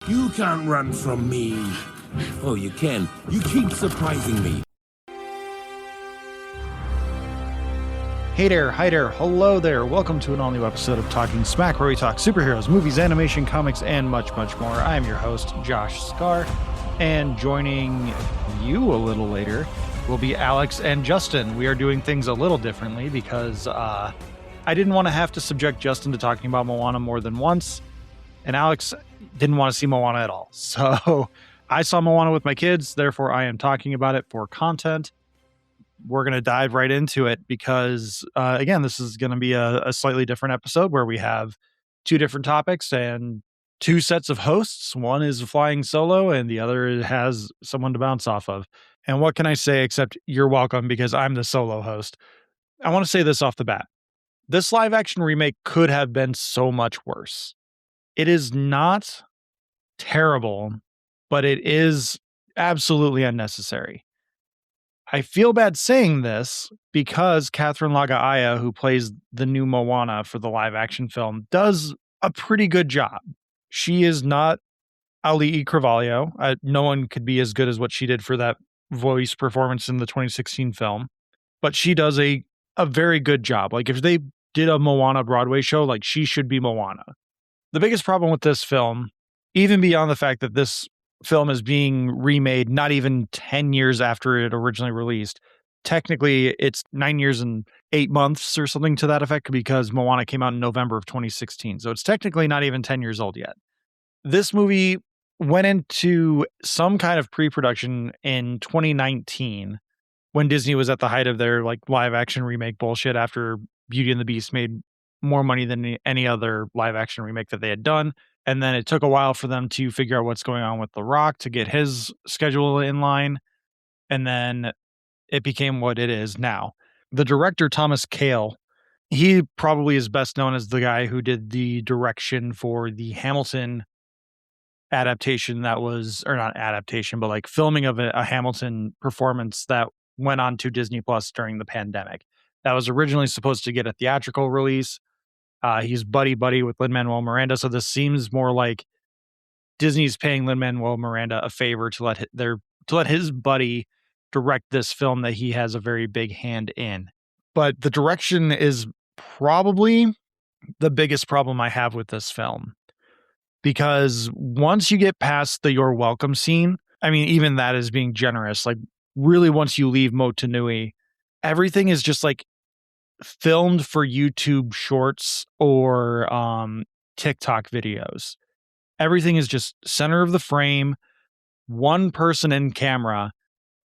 You can't run from me. Oh, you can. You keep surprising me. Hey there, hi there, hello there. Welcome to an all-new episode of Talking Smack, where we talk superheroes, movies, animation, comics, and much, much more. I'm your host, Josh Scar, and joining you a little later will be Alex and Justin. We are doing things a little differently because I didn't want to have to subject Justin to talking about Moana more than once, and Alex didn't want to see Moana at all. So I saw Moana with my kids, therefore I am talking about it for content. We're going to dive right into it because, again, this is going to be a slightly different episode where we have two different topics and two sets of hosts. One is flying solo and the other has someone to bounce off of. And what can I say except you're welcome because I'm the solo host. I want to say this off the bat. This live action remake could have been so much worse. It is not terrible, but it is absolutely unnecessary. I feel bad saying this because Catherine Laga'aya, who plays the new Moana for the live action film, does a pretty good job. She is not Auli'i Cravalho. No one could be as good as what she did for that voice performance in the 2016 film, but she does a very good job. Like if they did a Moana Broadway show, like she should be Moana. The biggest problem with this film, even beyond the fact that this film is being remade not even 10 years after it originally released. Technically, it's 9 years and 8 months or something to that effect because Moana came out in November of 2016. So it's technically not even 10 years old yet. This movie went into some kind of pre-production in 2019 when Disney was at the height of their like live action remake bullshit after Beauty and the Beast made more money than any other live action remake that they had done. And then it took a while for them to figure out what's going on with The Rock to get his schedule in line. And then it became what it is now. The director, Thomas Kail, he probably is best known as the guy who did the direction for the Hamilton adaptation that was, or not adaptation, but like filming of a Hamilton performance that went on to Disney Plus during the pandemic. That was originally supposed to get a theatrical release. He's buddy with Lin-Manuel Miranda, so this seems more like Disney's paying Lin-Manuel Miranda a favor to let his buddy direct this film that he has a very big hand in. But the direction is probably the biggest problem I have with this film, because once you get past the "You're Welcome" scene, I mean, even that is being generous. Like, really, once you leave Motunui, everything is just like filmed for YouTube shorts or TikTok videos. Everything is just center of the frame, one person in camera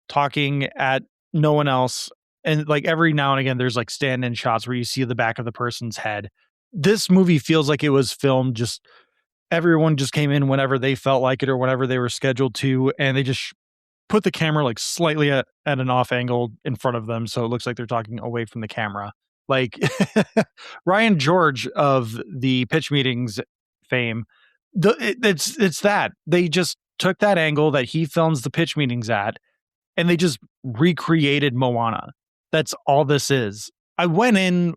talking at no one else. And like every now and again, there's like stand-in shots where you see the back of the person's head. This movie feels like it was filmed just everyone just came in whenever they felt like it or whenever they were scheduled to. And they just put the camera like slightly at an off angle in front of them. So it looks like they're talking away from the camera. Like Ryan George of the pitch meetings fame. It's that they just took that angle that he films the pitch meetings at and they just recreated Moana. That's all this is. I went in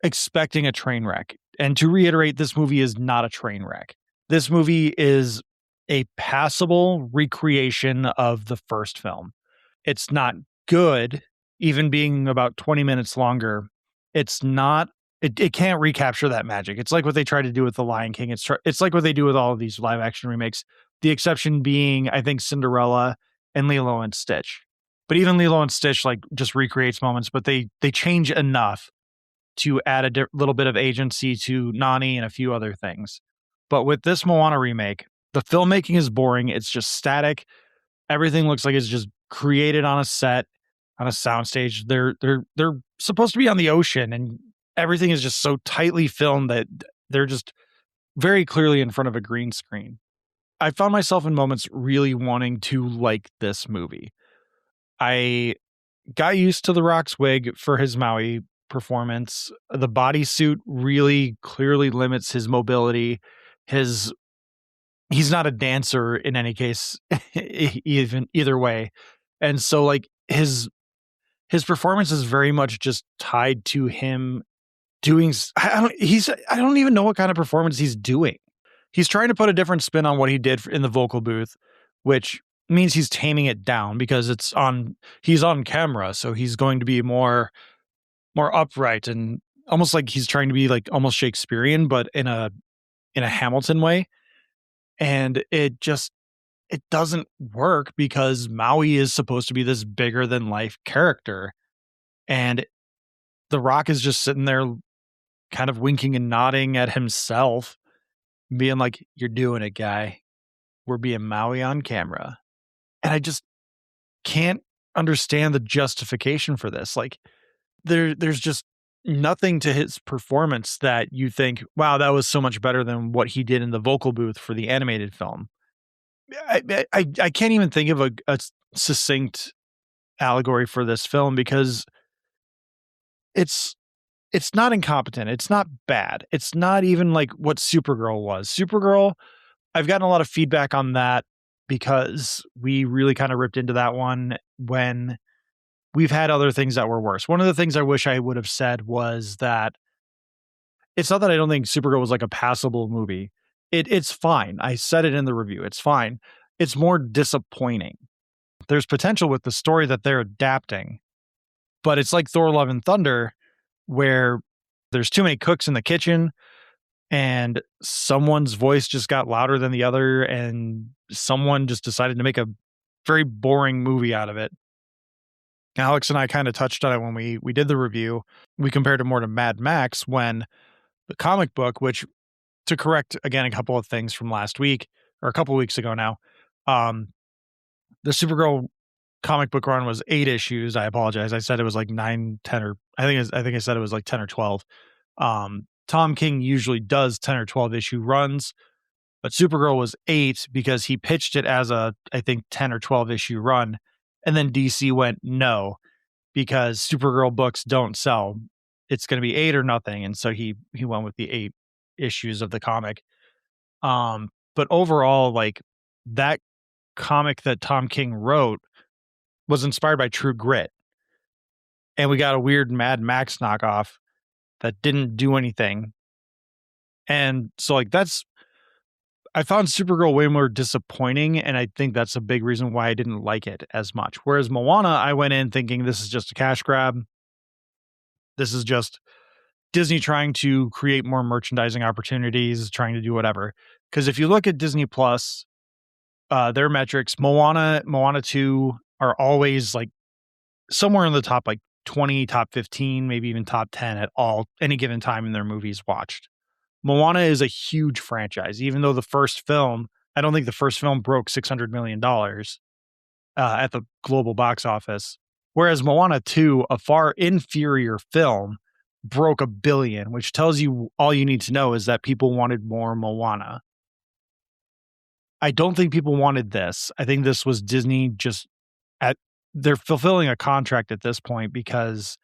expecting a train wreck. And to reiterate, this movie is not a train wreck. This movie is a passable recreation of the first film. It's not good, even being about 20 minutes longer. It's not, it can't recapture that magic. It's like what they tried to do with The Lion King. It's like what they do with all of these live action remakes. The exception being, I think, Cinderella and Lilo and Stitch. But even Lilo and Stitch like just recreates moments, but they change enough to add a little bit of agency to Nani and a few other things. But with this Moana remake, the filmmaking is boring. It's just static. Everything looks like it's just created on a set, on a soundstage. They're supposed to be on the ocean, and everything is just so tightly filmed that they're just very clearly in front of a green screen. I found myself in moments really wanting to like this movie. I got used to The Rock's wig for his Maui performance. The bodysuit really clearly limits his mobility. He's not a dancer in any case, either way. And so like his performance is very much just tied to him doing, I don't even know what kind of performance he's doing. he's trying to put a different spin on what he did in the vocal booth, which means he's taming it down because he's on camera, so he's going to be more upright and almost like he's trying to be like almost Shakespearean, but in a Hamilton way. And it doesn't work because Maui is supposed to be this bigger than life character. And The Rock is just sitting there kind of winking and nodding at himself, being like, "You're doing it, guy. We're being Maui on camera." And I just can't understand the justification for this. Like there's just nothing to his performance that you think, wow, that was so much better than what he did in the vocal booth for the animated film. I can't even think of a succinct allegory for this film because it's not incompetent. It's not bad. It's not even like what Supergirl was. Supergirl, I've gotten a lot of feedback on that because we really kind of ripped into that one when we've had other things that were worse. One of the things I wish I would have said was that it's not that I don't think Supergirl was like a passable movie. It's fine. I said it in the review. It's fine. It's more disappointing. There's potential with the story that they're adapting, but it's like Thor: Love and Thunder, where there's too many cooks in the kitchen and someone's voice just got louder than the other and someone just decided to make a very boring movie out of it. Alex and I kind of touched on it when we did the review. We compared it more to Mad Max when the comic book, which to correct again a couple of things from last week or a couple of weeks ago now, the Supergirl comic book run was 8 issues. I apologize. I said it was like 9, 10, or I think I said it was like 10 or 12. Tom King usually does 10 or 12 issue runs, but Supergirl was 8 because he pitched it as a, I think, 10 or 12 issue run. And then DC went, no, because Supergirl books don't sell. It's going to be 8 or nothing. And so he went with the 8 issues of the comic. But overall, like that comic that Tom King wrote was inspired by True Grit. And we got a weird Mad Max knockoff that didn't do anything. And so like I found Supergirl way more disappointing, and I think that's a big reason why I didn't like it as much. Whereas Moana, I went in thinking this is just a cash grab. This is just Disney trying to create more merchandising opportunities, trying to do whatever. Because if you look at Disney Plus, their metrics, Moana 2 are always like somewhere in the top like 20, top 15, maybe even top 10 at any given time in their movies watched. Moana is a huge franchise, even though I don't think the first film broke $600 million at the global box office. Whereas Moana 2, a far inferior film, broke $1 billion, which tells you all you need to know is that people wanted more Moana. I don't think people wanted this. I think this was Disney they're fulfilling a contract at this point because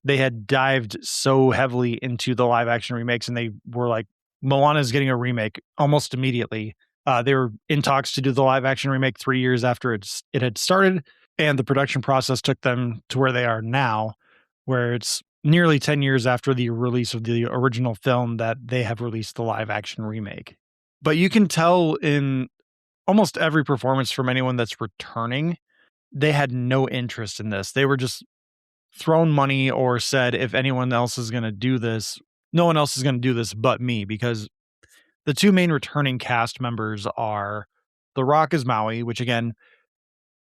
they had dived so heavily into the live action remakes and they were like, Moana is getting a remake almost immediately. They were in talks to do the live action remake 3 years after it had started, and the production process took them to where they are now, where it's nearly 10 years after the release of the original film that they have released the live action remake. But you can tell in almost every performance from anyone that's returning, they had no interest in this. They were just thrown money or said, if anyone else is going to do this, no one else is going to do this but me, because the 2 main returning cast members are The Rock as Maui, which again,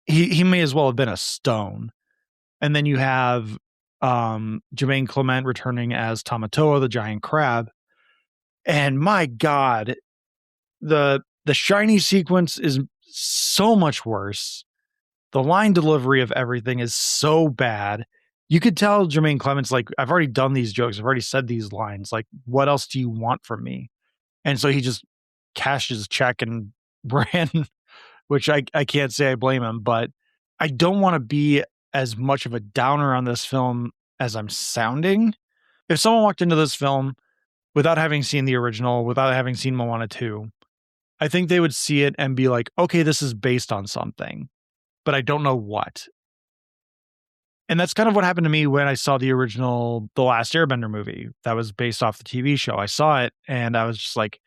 he may as well have been a stone. And then you have Jermaine Clement returning as Tamatoa, the giant crab. And my God, the shiny sequence is so much worse. The line delivery of everything is so bad. You could tell Jermaine Clement's like, I've already done these jokes. I've already said these lines. Like, what else do you want from me? And so he just cashed his check and ran, which I can't say I blame him, but I don't want to be as much of a downer on this film as I'm sounding. If someone walked into this film without having seen the original, without having seen Moana 2, I think they would see it and be like, okay, this is based on something, but I don't know what. And that's kind of what happened to me when I saw the original The Last Airbender movie that was based off the TV show. I saw it and I was just like,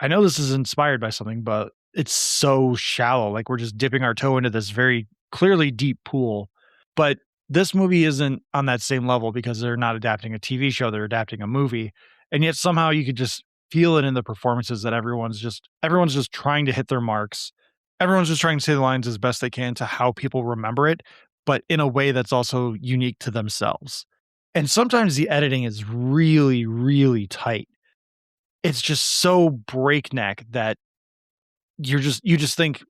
I know this is inspired by something, but it's so shallow. Like we're just dipping our toe into this very clearly deep pool. But this movie isn't on that same level because they're not adapting a TV show, they're adapting a movie. And yet somehow you could just feel it in the performances that everyone's just trying to hit their marks. Everyone's just trying to say the lines as best they can to how people remember it, but in a way that's also unique to themselves. And sometimes the editing is really, really tight. It's just so breakneck that you just think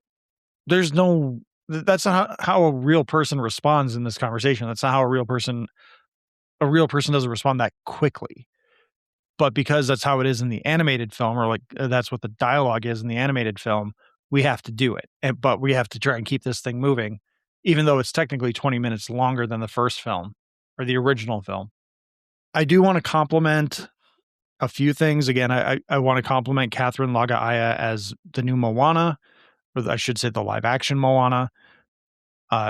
there's no that's not how a real person responds in this conversation. That's not how a real person doesn't respond that quickly. But because that's how it is in the animated film, or like that's what the dialogue is in the animated film, we have to do it. But we have to try and keep this thing moving, even though it's technically 20 minutes longer than the first film or the original film. I do want to compliment a few things. Again, I want to compliment Catherine Lagaaya as the new Moana, or I should say the live action Moana.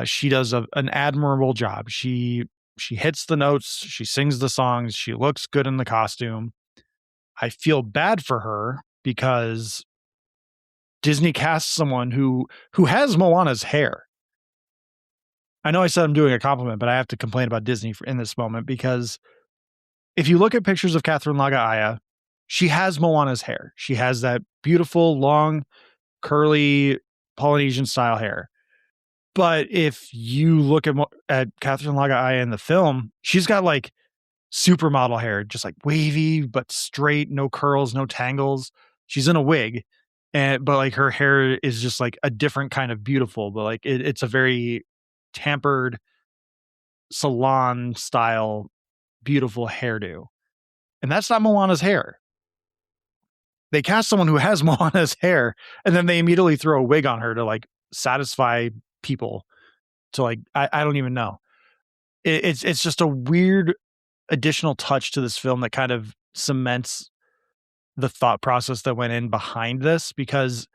She does an admirable job. She hits the notes, she sings the songs, she looks good in the costume. I feel bad for her because Disney cast someone who has Moana's hair. I know I said I'm doing a compliment, but I have to complain about Disney in this moment because if you look at pictures of Catherine Lagaaya, she has Moana's hair. She has that beautiful, long, curly Polynesian style hair. But if you look at Catherine Lagaaya in the film, she's got like supermodel hair, just like wavy but straight, no curls, no tangles. She's in a wig, but like her hair is just like a different kind of beautiful. But like it's a very tampered salon style, beautiful hairdo, and that's not Moana's hair. They cast someone who has Moana's hair, and then they immediately throw a wig on her to like satisfy people. To like, I don't even know. It's just a weird additional touch to this film that kind of cements the thought process that went in behind this, because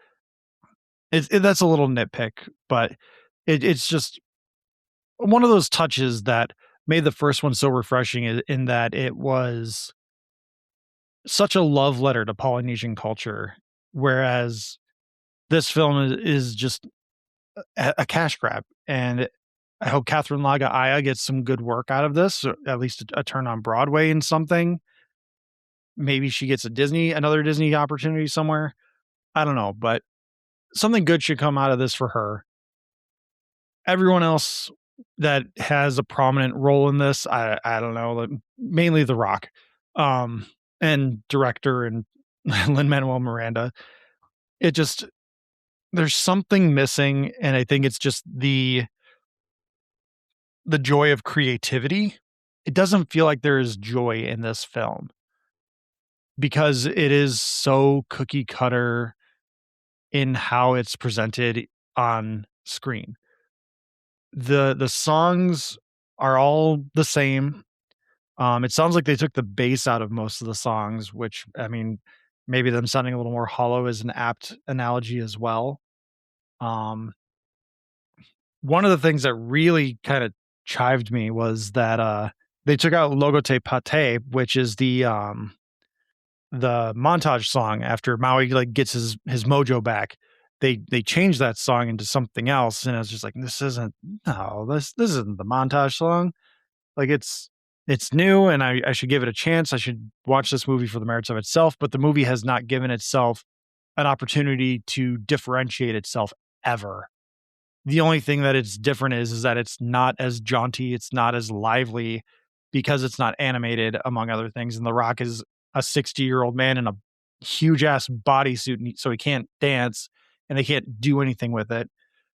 that's a little nitpick, but it's just one of those touches that made the first one so refreshing in that it was such a love letter to Polynesian culture, whereas this film is just a cash grab. And I hope Catherine Lagaaya gets some good work out of this, or at least a turn on Broadway in something. Maybe she gets another Disney opportunity somewhere. I don't know, but something good should come out of this for her. Everyone else that has a prominent role in this, I don't know, mainly The Rock, and director and Lin-Manuel Miranda. It just there's something missing, and I think it's just the joy of creativity. It doesn't feel like there is joy in this film because it is so cookie cutter in how it's presented on screen. The songs are all the same. It sounds like they took the bass out of most of the songs, which I mean, maybe them sounding a little more hollow is an apt analogy as well. Um, One of the things that really kind of chived me was that they took out Logo Te Pate, which is the montage song after Maui like gets his mojo back. They changed that song into something else, and I was just like, this isn't the montage song. Like it's new, and I should give it a chance. I should watch this movie for the merits of itself, but the movie has not given itself an opportunity to differentiate itself ever. The only thing that it's different is that it's not as jaunty, it's not as lively because it's not animated, among other things. And The Rock is a 60-year-old man in a huge ass bodysuit, so he can't dance and they can't do anything with it.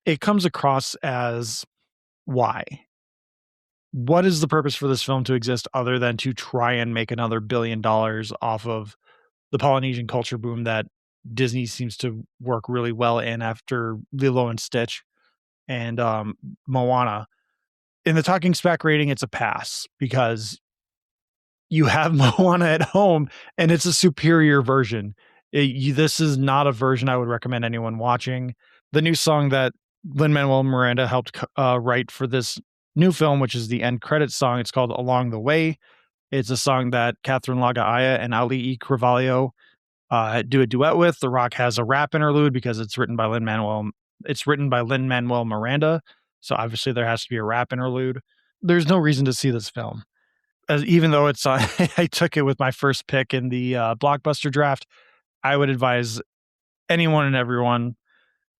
It comes across as why? What is the purpose for this film to exist other than to try and make another $1 billion off of the Polynesian culture boom that Disney seems to work really well in after Lilo and Stitch and Moana? In the Talking Spec rating, it's a pass because you have Moana at home and it's a superior version. This is not a version I would recommend anyone watching. The new song that Lin-Manuel Miranda helped write for this new film, which is the end credits song, it's called Along the Way. It's a song that Catherine Lagaaya and Ali E. Carvalho do a duet with. The Rock has a rap interlude because it's written by Lin-Manuel. It's written by Lin-Manuel Miranda, so obviously there has to be a rap interlude. There's no reason to see this film, even though it's. I took it with my first pick in the blockbuster draft. I would advise anyone and everyone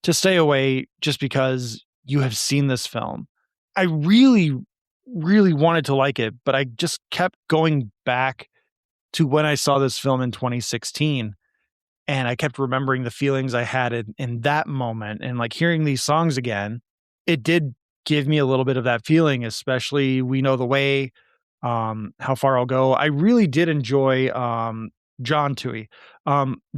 to stay away just because you have seen this film. I really, really wanted to like it, but I just kept going back to when I saw this film in 2016. And I kept remembering the feelings I had in that moment. And like hearing these songs again, it did give me a little bit of that feeling, especially We Know the Way, How Far I'll Go. I really did enjoy John Tui.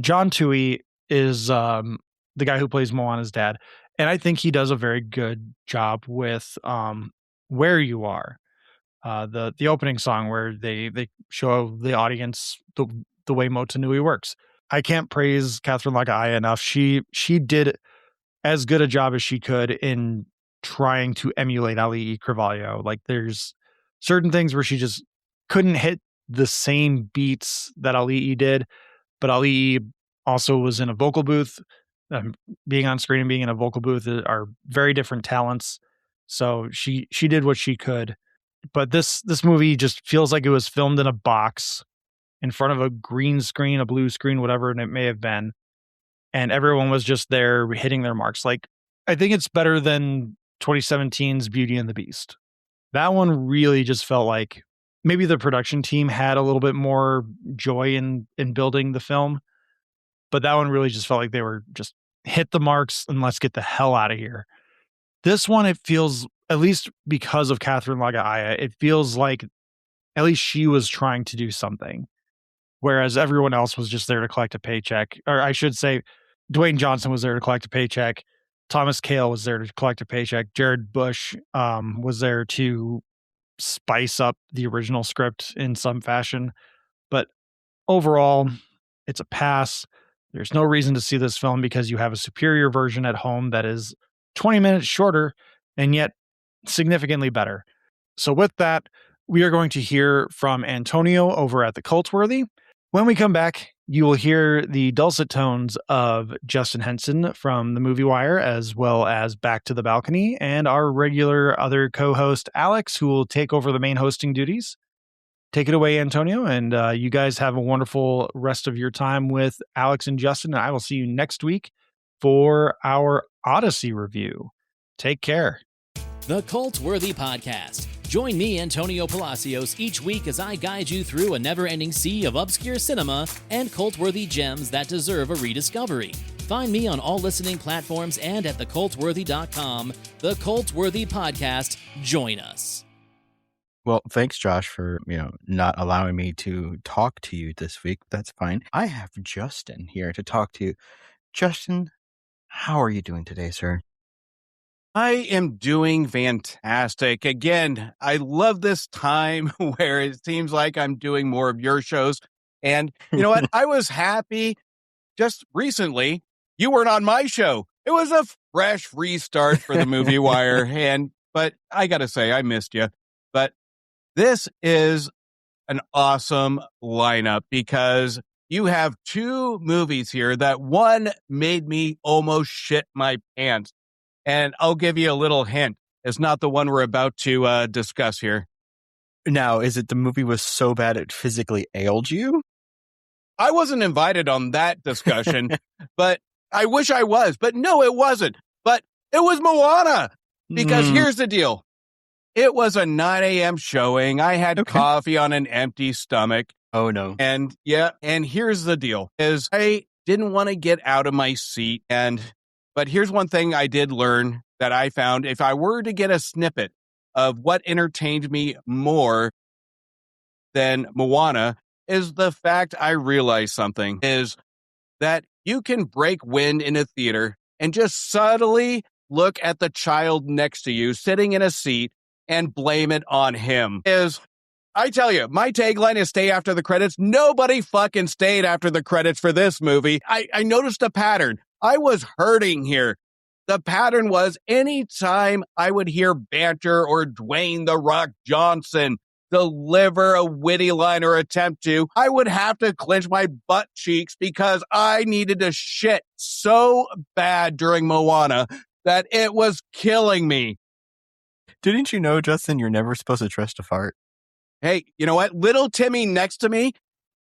John Tui is the guy who plays Moana's dad. And I think he does a very good job with Where You Are. The opening song where they show the audience the way Motunui works. I can't praise Catherine Lagaya enough. She did as good a job as she could in trying to emulate Ali Carvalho. Like there's certain things where she just couldn't hit the same beats that Ali did, but Ali also was in a vocal booth. Being on screen and being in a vocal booth are very different talents. So she did what she could. But this movie just feels like it was filmed in a box in front of a green screen, a blue screen, whatever it may have been. And everyone was just there hitting their marks. Like, I think it's better than 2017's Beauty and the Beast. That one really just felt like maybe the production team had a little bit more joy in building the film. But that one really just felt like they were just hit the marks and let's get the hell out of here. This one, it feels, at least because of Catherine Lagaya, it feels like at least she was trying to do something. Whereas everyone else was just there to collect a paycheck. Or I should say, Dwayne Johnson was there to collect a paycheck. Thomas Kail was there to collect a paycheck. Jared Bush was there to spice up the original script in some fashion. But overall, it's a pass. There's no reason to see this film because you have a superior version at home that is 20 minutes shorter and yet significantly better. So with that, we are going to hear from Antonio over at the Cultworthy. When we come back, you will hear the dulcet tones of Justin Henson from the Movie Wire, as well as Back to the Balcony, and our regular other co-host, Alex, who will take over the main hosting duties. Take it away, Antonio, and you guys have a wonderful rest of your time with Alex and Justin, and I will see you next week for our Odyssey review. Take care. The Cultworthy Podcast. Join me, Antonio Palacios, each week as I guide you through a never-ending sea of obscure cinema and cult-worthy gems that deserve a rediscovery. Find me on all listening platforms and at thecultworthy.com. The Cultworthy Podcast. Join us. Well, thanks, Josh, for, not allowing me to talk to you this week. That's fine. I have Justin here to talk to you. Justin, how are you doing today, sir? I am doing fantastic. Again, I love this time where it seems like I'm doing more of your shows. And you know what? I was happy just recently. You weren't on my show. It was a fresh restart for the Movie Wire. But I got to say, I missed you. But this is an awesome lineup because you have two movies here that one made me almost shit my pants. And I'll give you a little hint. It's not the one we're about to discuss here. Now, is it the movie was so bad it physically ailed you? I wasn't invited on that discussion, but I wish I was. But no, it wasn't. But it was Moana. Because here's the deal. It was a 9 a.m. showing. I had coffee on an empty stomach. Oh, no. And here's the deal. Is I didn't want to get out of my seat. But here's one thing I did learn that I found. If I were to get a snippet of what entertained me more than Moana, is the fact I realized something is that you can break wind in a theater and just subtly look at the child next to you sitting in a seat and blame it on him. I tell you, my tagline is stay after the credits. Nobody fucking stayed after the credits for this movie. I noticed a pattern. I was hurting here. The pattern was anytime I would hear banter or Dwayne "The Rock" Johnson deliver a witty line or attempt to, I would have to clench my butt cheeks because I needed to shit so bad during Moana that it was killing me. Didn't you know, Justin, you're never supposed to trust a fart? Hey, you know what? Little Timmy next to me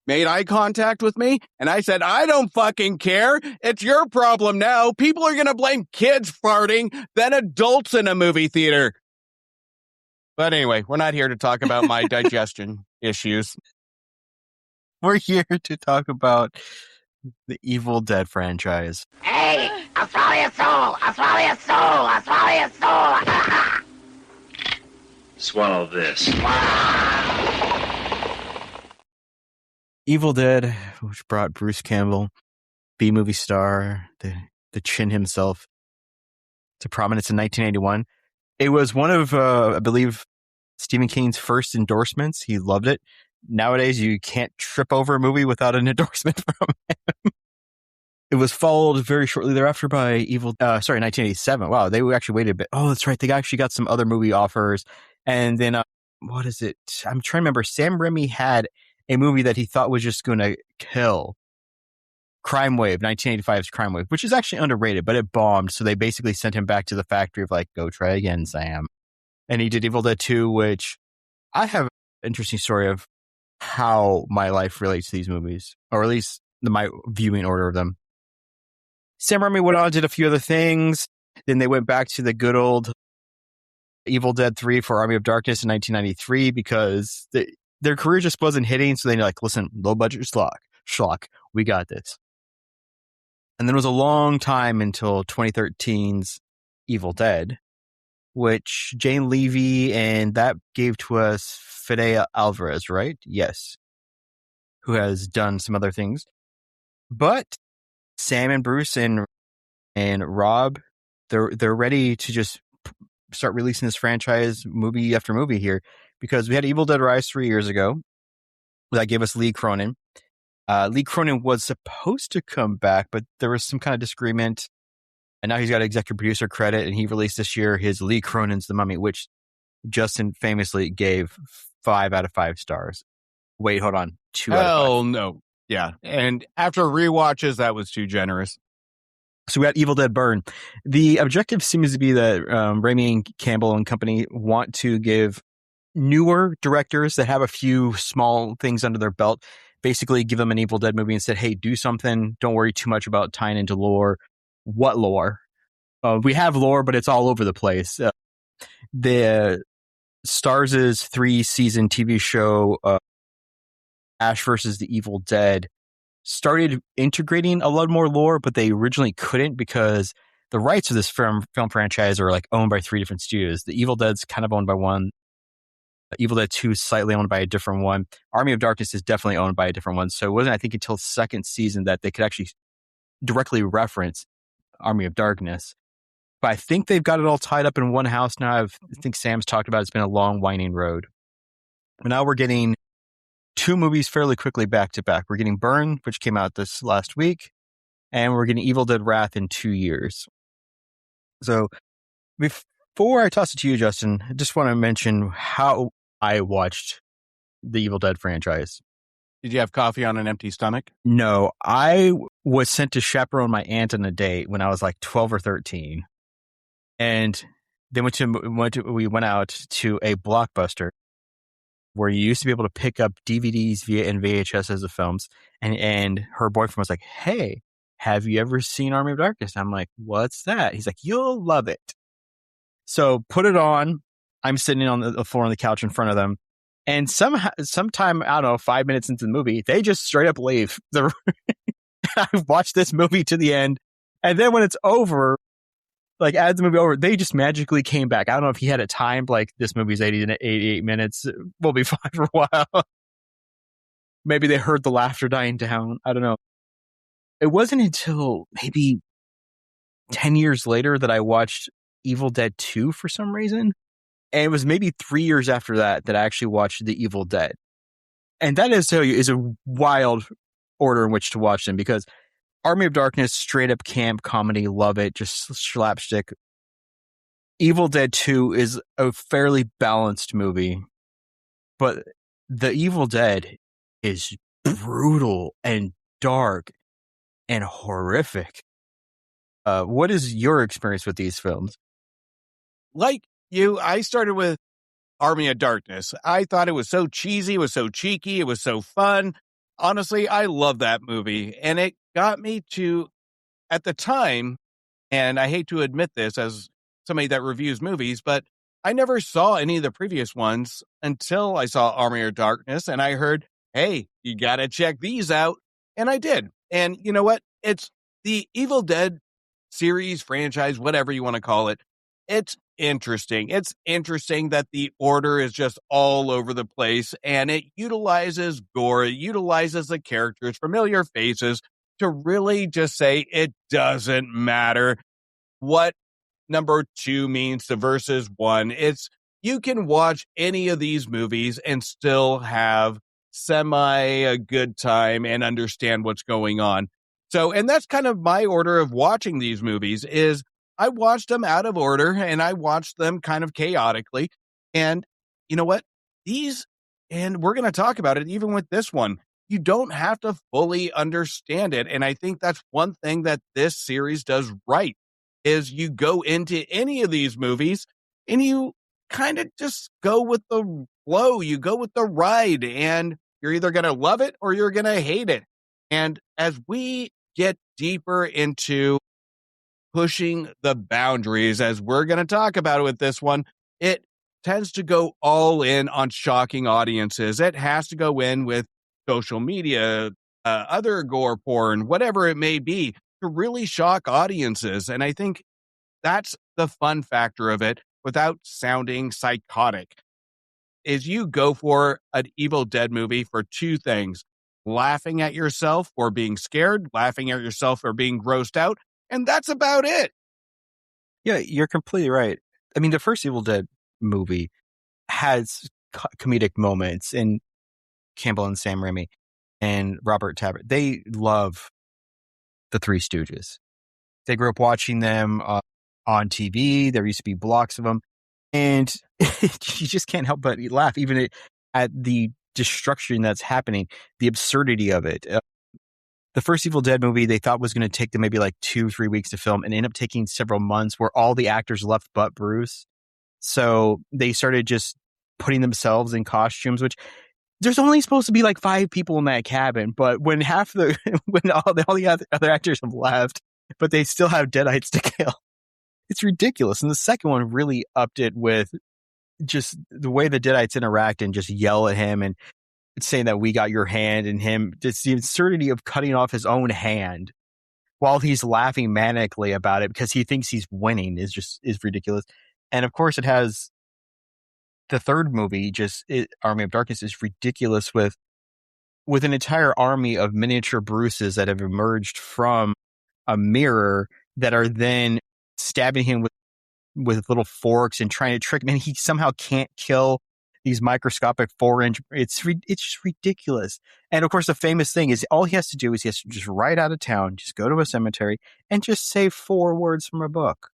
made eye contact with me, and I said, I don't fucking care. It's your problem now. People are going to blame kids farting than adults in a movie theater. But anyway, we're not here to talk about my digestion issues. We're here to talk about the Evil Dead franchise. Hey, I'll swallow your soul. I'll swallow your soul. I'll swallow your soul. Swallow this. Evil Dead, which brought Bruce Campbell, B-movie star, the Chin himself, to prominence in 1981. It was one of, I believe, Stephen King's first endorsements. He loved it. Nowadays, you can't trip over a movie without an endorsement from him. It was followed very shortly thereafter by 1987. Wow, they actually waited a bit. Oh, that's right. They actually got some other movie offers. And then, what is it? I'm trying to remember. Sam Raimi had a movie that he thought was just going to kill. Crime Wave, 1985's Crime Wave, which is actually underrated, but it bombed. So they basically sent him back to the factory of like, go try again, Sam. And he did Evil Dead 2, which I have an interesting story of how my life relates to these movies, or at least my viewing order of them. Sam Raimi went on, did a few other things. Then they went back to the good old Evil Dead 3 for Army of Darkness in 1993 because their career just wasn't hitting. So they're like, listen, low budget schlock, we got this. And then it was a long time until 2013's Evil Dead, which Jane Levy, and that gave to us Fede Alvarez, right? Yes. Who has done some other things. But Sam and Bruce and Rob, they're ready to just start releasing this franchise movie after movie here, because we had Evil Dead Rise 3 years ago. That gave us Lee Cronin. Lee Cronin was supposed to come back, but there was some kind of disagreement. And now he's got executive producer credit, and he released this year his Lee Cronin's The Mummy, which Justin famously gave 5 out of 5 stars. Wait, hold on. 2 out of 5. Hell no. Yeah. And after rewatches, that was too generous. So we got Evil Dead Burn. The objective seems to be that Raimi and Campbell and company want to give newer directors that have a few small things under their belt, basically give them an Evil Dead movie and said, hey, do something. Don't worry too much about tying into lore. What lore? We have lore, but it's all over the place. The Starz' 3-season TV show, Ash versus the Evil Dead, started integrating a lot more lore, but they originally couldn't because the rights of this film franchise are like owned by 3 different studios. The Evil Dead's kind of owned by one. Evil Dead 2 is slightly owned by a different one. Army of Darkness is definitely owned by a different one. So it wasn't, I think, until second season that they could actually directly reference Army of Darkness. But I think they've got it all tied up in one house now. I think Sam's talked about it's been a long, winding road. But now we're getting 2 movies fairly quickly back to back. We're getting Burn, which came out this last week, and we're getting Evil Dead Wrath in 2 years. So before I toss it to you, Justin, I just want to mention how I watched the Evil Dead franchise. Did you have coffee on an empty stomach? No, I was sent to chaperone my aunt on a date when I was like 12 or 13. And then we went out to a Blockbuster where you used to be able to pick up DVDs and VHSs of films. And her boyfriend was like, hey, have you ever seen Army of Darkness? I'm like, what's that? He's like, you'll love it. So put it on. I'm sitting on the floor on the couch in front of them. And sometime, I don't know, 5 minutes into the movie, they just straight up leave. I watched this movie to the end. And then when it's over, like as the movie over, they just magically came back. I don't know if he had it timed, like this movie's 88 minutes. We'll be fine for a while. Maybe they heard the laughter dying down. I don't know. It wasn't until maybe 10 years later that I watched Evil Dead 2 for some reason. And it was maybe 3 years after that I actually watched The Evil Dead. And that is a wild order in which to watch them, because Army of Darkness, straight up camp comedy, love it, just slapstick. Evil Dead 2 is a fairly balanced movie. but The Evil Dead is brutal and dark and horrific. What is your experience with these films? Like you, I started with Army of Darkness. I thought it was so cheesy, it was so cheeky, it was so fun. Honestly, I love that movie. And it got me to, at the time, and I hate to admit this as somebody that reviews movies, but I never saw any of the previous ones until I saw Army of Darkness and I heard, hey, you got to check these out. And I did. And you know what? It's the Evil Dead series, franchise, whatever you want to call it. It's interesting. It's interesting that the order is just all over the place and it utilizes gore, it utilizes the characters, familiar faces to really just say it doesn't matter what number 2 means to versus 1. It's you can watch any of these movies and still have semi a good time and understand what's going on. So, and that's kind of my order of watching these movies is I watched them out of order and I watched them kind of chaotically. And you know what? These, and we're going to talk about it even with this one. You don't have to fully understand it. And I think that's one thing that this series does right is you go into any of these movies and you kind of just go with the flow. You go with the ride and you're either going to love it or you're going to hate it. And as we get deeper into pushing the boundaries, as we're going to talk about it with this one, it tends to go all in on shocking audiences. It has to go in with social media, other gore porn, whatever it may be, to really shock audiences. And I think that's the fun factor of it without sounding psychotic is you go for an Evil Dead movie for 2 things, laughing at yourself for being scared, laughing at yourself for being grossed out. And that's about it. Yeah, you're completely right. I mean, the first Evil Dead movie has comedic moments, and Campbell and Sam Raimi and Robert Tabbert, they love the Three Stooges. They grew up watching them on TV. There used to be blocks of them. And you just can't help but laugh, even at the destruction that's happening, the absurdity of it. The first Evil Dead movie they thought was going to take them maybe like 2-3 weeks to film and end up taking several months where all the actors left but Bruce. So they started just putting themselves in costumes, which there's only supposed to be like 5 people in that cabin. But when when all the other actors have left, but they still have Deadites to kill, it's ridiculous. And the second one really upped it with just the way the Deadites interact and just yell at him and saying that we got your hand, and him just the absurdity of cutting off his own hand while he's laughing manically about it because he thinks he's winning is ridiculous. And of course it has the third movie, Army of Darkness, is ridiculous with an entire army of miniature Bruces that have emerged from a mirror that are then stabbing him with little forks and trying to trick him, and he somehow can't kill these microscopic 4-inch. It's just ridiculous. And of course, the famous thing is all he has to do is he has to just ride out of town, just go to a cemetery, and just say 4 words from a book.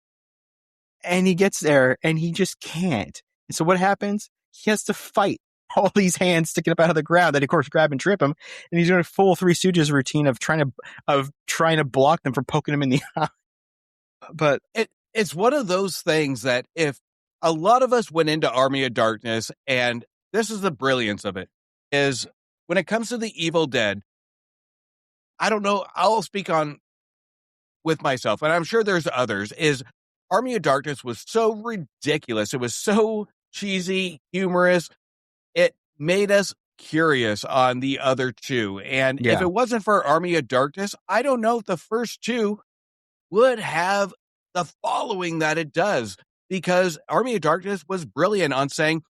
And he gets there, and he just can't. And so what happens? He has to fight all these hands sticking up out of the ground that, of course, grab and trip him. And he's doing a full Three Stooges routine of trying to block them from poking him in the eye. But it's one of those things that if a lot of us went into Army of Darkness, and this is the brilliance of it, is when it comes to the Evil Dead, I don't know, I'll speak on with myself, and I'm sure there's others, is Army of Darkness was so ridiculous. It was so cheesy, humorous. It made us curious on the other 2. And if it wasn't for Army of Darkness, I don't know if the first 2 would have the following that it does, because Army of Darkness was brilliant on saying,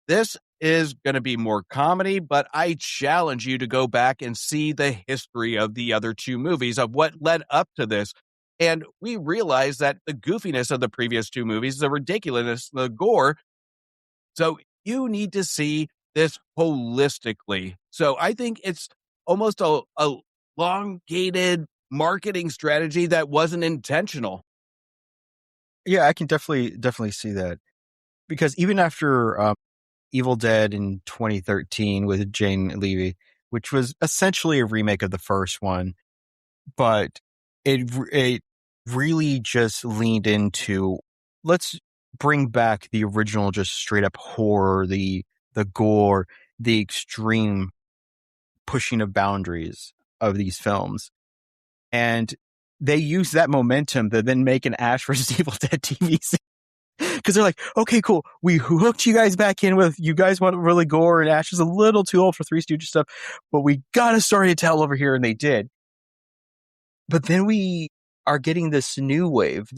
this is going to be more comedy, but I challenge you to go back and see the history of the other 2 movies of what led up to this. And we realize that the goofiness of the previous 2 movies, the ridiculousness, the gore. So you need to see this holistically. So I think it's almost a elongated marketing strategy that wasn't intentional. yeah, I can definitely see that, because even after Evil Dead in 2013 with Jane Levy, which was essentially a remake of the first one, but it really just leaned into, let's bring back the original, just straight up horror, the gore, the extreme pushing of boundaries of these films. And they use that momentum to then make an Ash vs. Evil Dead TV series. Because they're like, okay, cool. We hooked you guys back in with, you guys want really gore, and Ash is a little too old for Three Stooges stuff, but we got a story to tell over here, and they did. But then we are getting this new wave,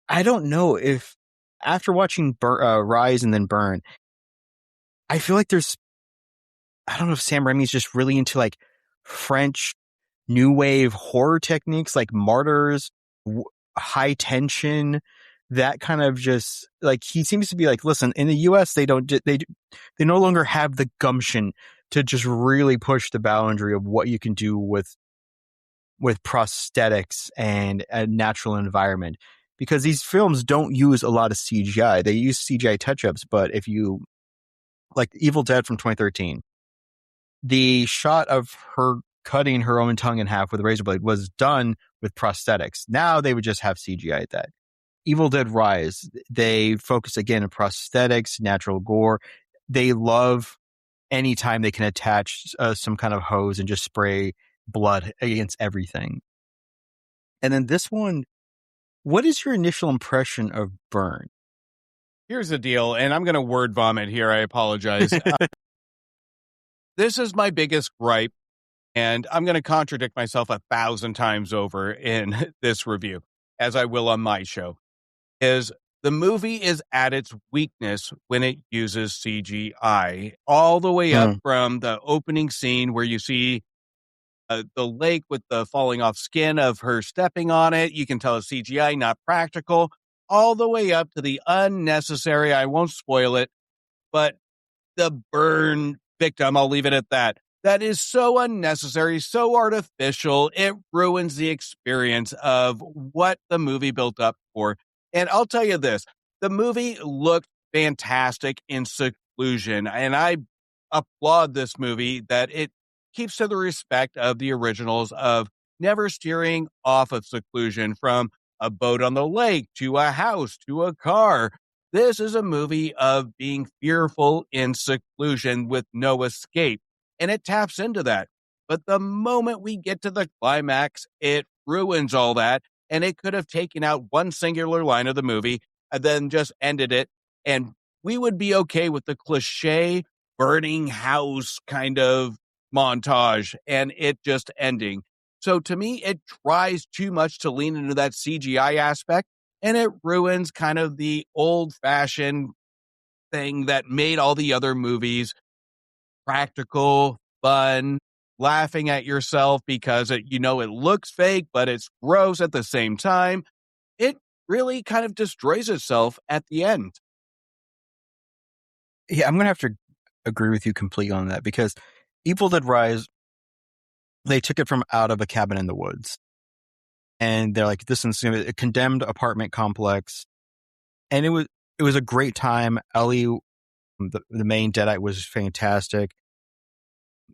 I don't know if, after watching Rise and then Burn, I feel like I don't know if Sam Raimi's just really into like French new wave horror techniques like Martyrs, high tension, that kind of, just like, he seems to be like, listen, in the US they no longer have the gumption to just really push the boundary of what you can do with prosthetics and a natural environment, because these films don't use a lot of CGI. They use CGI touch-ups, but if you like Evil Dead from 2013, the shot of her cutting her own tongue in half with a razor blade was done with prosthetics. Now they would just have CGI at that. Evil Dead Rise, they focus again on prosthetics, natural gore. They love anytime they can attach some kind of hose and just spray blood against everything. And then this one, what is your initial impression of Burn? Here's the deal, and I'm going to word vomit here. I apologize. This is my biggest gripe, and I'm going to contradict myself 1,000 times over in this review, as I will on my show, is the movie is at its weakness when it uses CGI, all the way up from the opening scene where you see the lake with the falling off skin of her stepping on it. You can tell it's CGI, not practical, all the way up to the unnecessary, I won't spoil it, but the burn victim, I'll leave it at that. That is so unnecessary, so artificial. It ruins the experience of what the movie built up for. And I'll tell you this, the movie looked fantastic in seclusion, and I applaud this movie that it keeps to the respect of the originals of never steering off of seclusion, from a boat on the lake to a house to a car. This is a movie of being fearful in seclusion with no escape, and it taps into that. But the moment we get to the climax, it ruins all that, and it could have taken out one singular line of the movie and then just ended it, and we would be okay with the cliche burning house kind of montage and it just ending. So to me, it tries too much to lean into that CGI aspect, and it ruins kind of the old-fashioned thing that made all the other movies practical, fun, laughing at yourself because it looks fake, but it's gross at the same time. It really kind of destroys itself at the end. Yeah, I'm going to have to agree with you completely on that, because Evil Dead Rise, they took it from out of a cabin in the woods. And they're like, this is a condemned apartment complex. And it was a great time. Ellie, the main Deadite, was fantastic.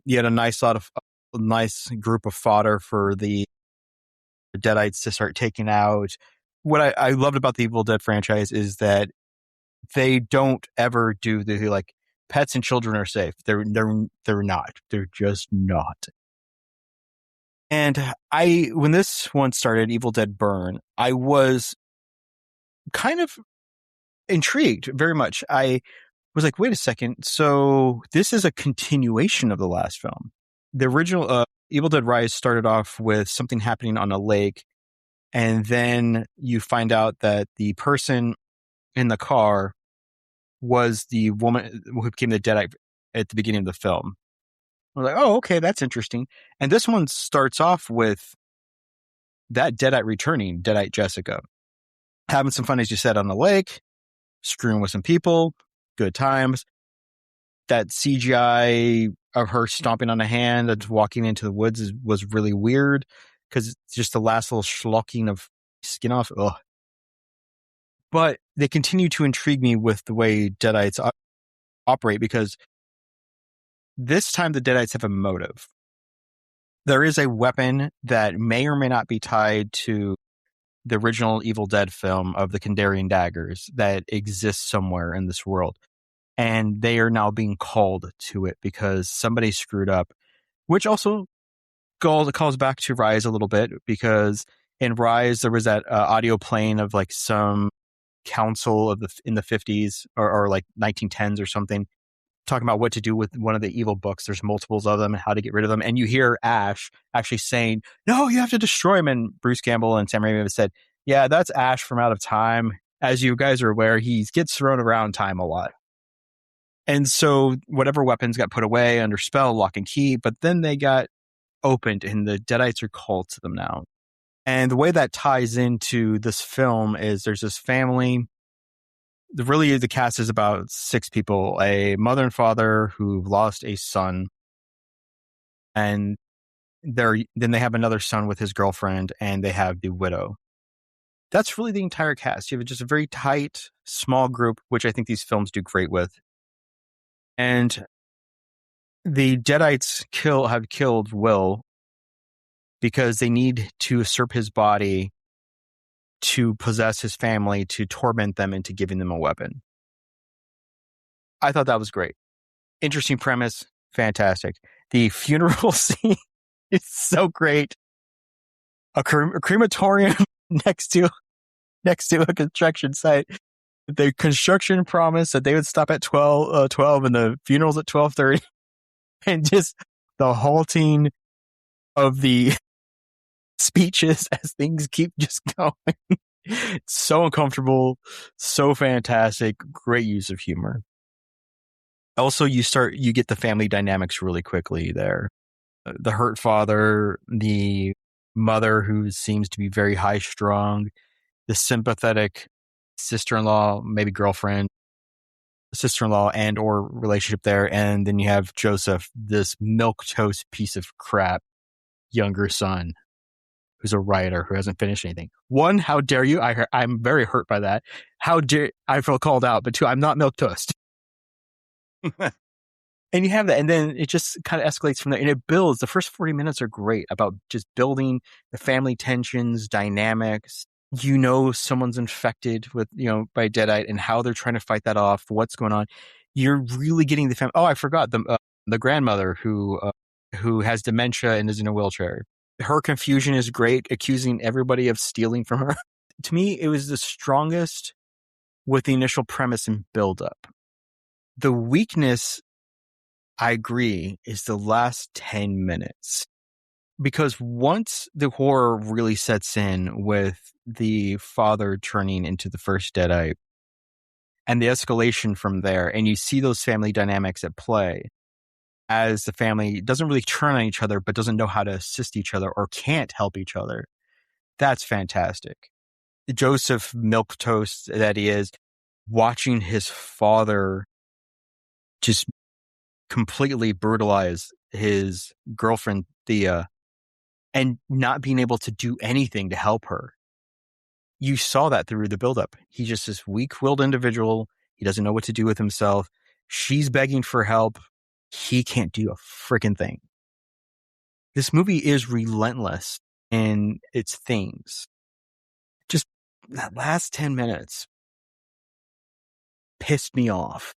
You had a nice group of fodder for the Deadites to start taking out. What I loved about the Evil Dead franchise is that they don't ever do the like, pets and children are safe. They're not. They're just not. And when this one started, Evil Dead Burn, I was kind of intrigued very much. I was like, wait a second. So this is a continuation of the last film. The original Evil Dead Rise started off with something happening on a lake. And then you find out that the person in the car was the woman who became the Deadite at the beginning of the film. I was like, oh, okay, that's interesting. And this one starts off with that Deadite returning, Deadite Jessica, having some fun, as you said, on the lake, screwing with some people, good times. That CGI of her stomping on a hand and walking into the woods was really weird, because it's just the last little schlocking of skin off. Ugh. But they continue to intrigue me with the way Deadites operate, because this time the Deadites have a motive. There is a weapon that may or may not be tied to the original Evil Dead film of the Kandarian daggers that exists somewhere in this world. And they are now being called to it because somebody screwed up, which also calls back to Rise a little bit, because in Rise there was that audio playing of like some council of in the 50s or like 1910s or something, talking about what to do with one of the evil books. There's multiples of them and how to get rid of them. And you hear Ash actually saying, "No, you have to destroy him." And Bruce Campbell and Sam Raimi have said, "Yeah, that's Ash from Out of Time. As you guys are aware, he gets thrown around time a lot." And so whatever weapons got put away under spell, lock and key, but then they got opened and the Deadites are called to them now. And the way that ties into this film is there's this family. Really, the cast is about 6 people, a mother and father who lost a son. And then they have another son with his girlfriend, and they have the widow. That's really the entire cast. You have just a very tight, small group, which I think these films do great with. And the Deadites have killed Will because they need to usurp his body to possess his family, to torment them into giving them a weapon. I thought that was great. Interesting premise. Fantastic. The funeral scene is so great. A crematorium next to a construction site. The construction promised that they would stop at 12 and the funeral's at 12:30. And just the halting of the speeches as things keep just going. It's so uncomfortable, so fantastic, great use of humor. Also, you get the family dynamics really quickly there. The hurt father, the mother who seems to be very high strung, the sympathetic sister-in-law, maybe girlfriend, sister-in-law and or relationship there. And then you have Joseph, this milquetoast piece of crap younger son who's a writer who hasn't finished anything. One, how dare you? I'm very hurt by that. How dare I feel called out? But two, I'm not milquetoast. And you have that, and then it just kind of escalates from there, and it builds. The first 40 minutes are great about just building the family tensions, dynamics. You know, someone's infected with, by Deadite, and how they're trying to fight that off. What's going on? You're really getting the family. Oh, I forgot the grandmother who has dementia and is in a wheelchair. Her confusion is great, accusing everybody of stealing from her. To me, it was the strongest with the initial premise and build-up. The weakness, I agree, is the last 10 minutes. Because once the horror really sets in with the father turning into the first Deadite and the escalation from there, and you see those family dynamics at play as the family doesn't really turn on each other, but doesn't know how to assist each other or can't help each other, that's fantastic. Joseph milquetoast that he is, watching his father just completely brutalize his girlfriend Thea and not being able to do anything to help her. You saw that through the buildup. He's just this weak-willed individual. He doesn't know what to do with himself. She's begging for help. He can't do a freaking thing. This movie is relentless in its themes. Just that last 10 minutes pissed me off.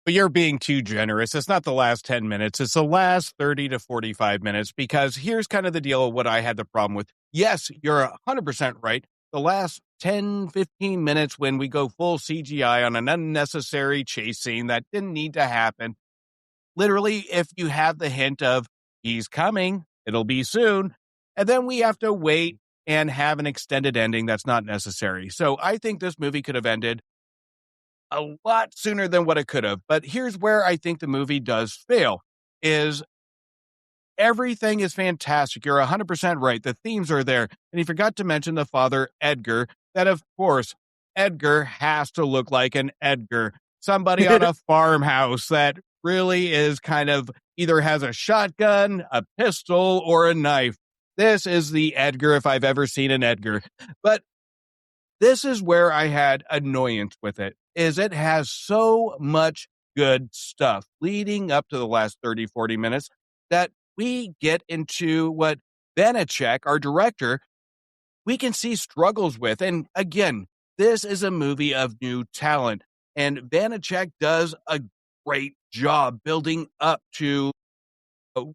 But you're being too generous. It's not the last 10 minutes. It's the last 30 to 45 minutes, because here's kind of the deal of what I had the problem with. Yes, you're 100% right. The last 10, 15 minutes when we go full CGI on an unnecessary chase scene that didn't need to happen. Literally, if you have the hint of he's coming, it'll be soon, and then we have to wait and have an extended ending that's not necessary. So I think this movie could have ended a lot sooner than what it could have. But here's where I think the movie does fail, is everything is fantastic. You're 100% right. The themes are there. And you forgot to mention the father, Edgar, that of course, Edgar has to look like an Edgar. Somebody on a farmhouse that really is kind of either has a shotgun, a pistol, or a knife. This is the Edgar if I've ever seen an Edgar. But this is where I had annoyance with it, is it has so much good stuff leading up to the last 30, 40 minutes that we get into what Vanacek, our director, we can see struggles with. And again, this is a movie of new talent. And Vanacek does a great job building up to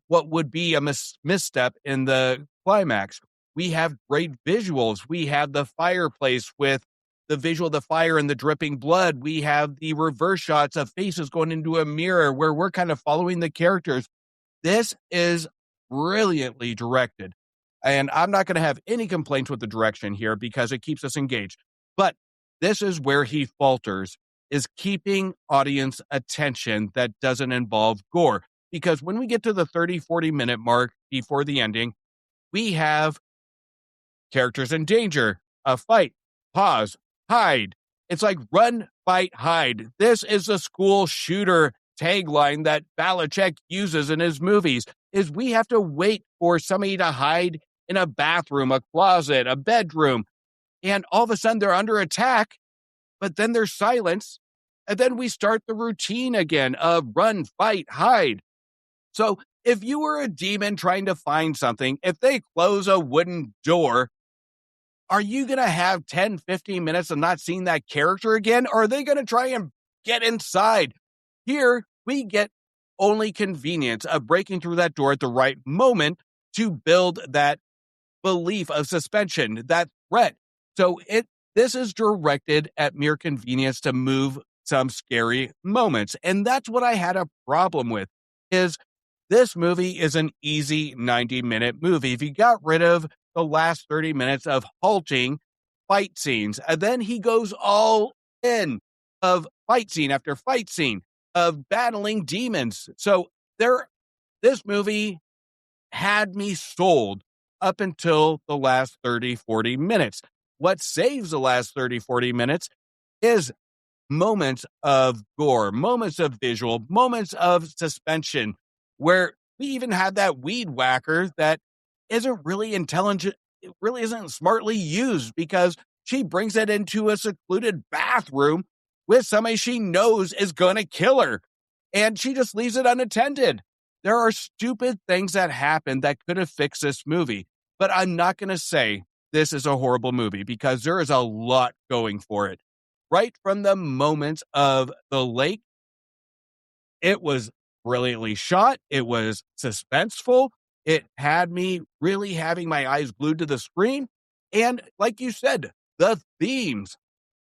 what would be a misstep in the climax. We have great visuals. We have the fireplace with the visual of the fire and the dripping blood. We have the reverse shots of faces going into a mirror where we're kind of following the characters. This is brilliantly directed. And I'm not going to have any complaints with the direction here because it keeps us engaged. But this is where he falters, is keeping audience attention that doesn't involve gore. Because when we get to the 30, 40-minute mark before the ending, we have characters in danger, a fight, pause, hide. It's like run, fight, hide. This is the school shooter tagline that Belichick uses in his movies, is we have to wait for somebody to hide in a bathroom, a closet, a bedroom, and all of a sudden they're under attack, but then there's silence, and then we start the routine again of run, fight, hide. So if you were a demon trying to find something, if they close a wooden door, are you going to have 10, 15 minutes of not seeing that character again? Or are they going to try and get inside? Here, we get only convenience of breaking through that door at the right moment to build that belief of suspension, that threat. So this is directed at mere convenience to move some scary moments. And that's what I had a problem with, is this movie is an easy 90-minute movie. If you got rid of the last 30 minutes of halting fight scenes, and then he goes all in of fight scene after fight scene of battling demons. So this movie had me sold up until the last 30, 40 minutes. What saves the last 30, 40 minutes is moments of gore, moments of visual, moments of suspension, where we even had that weed whacker that isn't really intelligent. It really isn't smartly used because she brings it into a secluded bathroom with somebody she knows is going to kill her, and she just leaves it unattended. There are stupid things that happen that could have fixed this movie, but I'm not going to say this is a horrible movie because there is a lot going for it. Right from the moments of the lake, it was brilliantly shot. It was suspenseful. It had me really having my eyes glued to the screen. And like you said, the themes.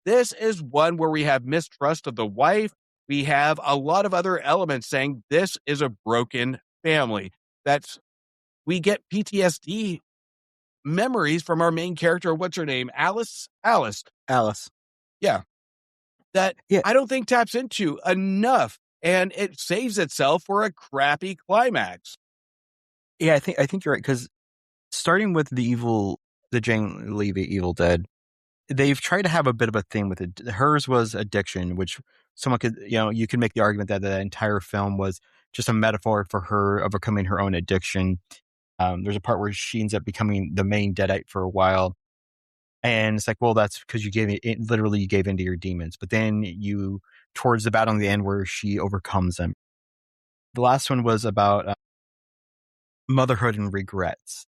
This is one where we have mistrust of the wife. We have a lot of other elements saying this is a broken family. We get PTSD memories from our main character. What's her name? Alice. Yeah. That Yeah. I don't think taps into enough, and it saves itself for a crappy climax. Yeah, I think you're right, because starting with the Jane Levy Evil Dead, they've tried to have a bit of a thing with it. Hers was addiction, which someone could, you can make the argument that the entire film was just a metaphor for her overcoming her own addiction. There's a part where she ends up becoming the main Deadite for a while. And it's like, well, that's because you gave into your demons. But then towards the battle in the end where she overcomes them. The last one was about motherhood and regrets.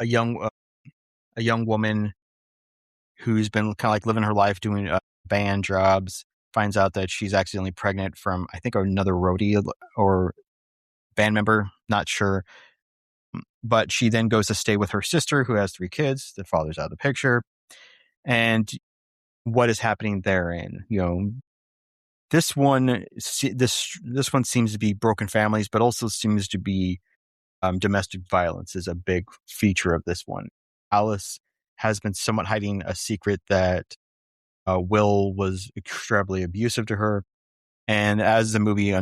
A young woman who's been kind of like living her life doing band jobs, finds out that she's accidentally pregnant from, I think, another roadie or band member, not sure. But she then goes to stay with her sister who has 3 kids. The father's out of the picture. And what is happening therein? This one seems to be broken families, but also seems to be domestic violence is a big feature of this one. Alice has been somewhat hiding a secret that Will was extremely abusive to her. And as the movie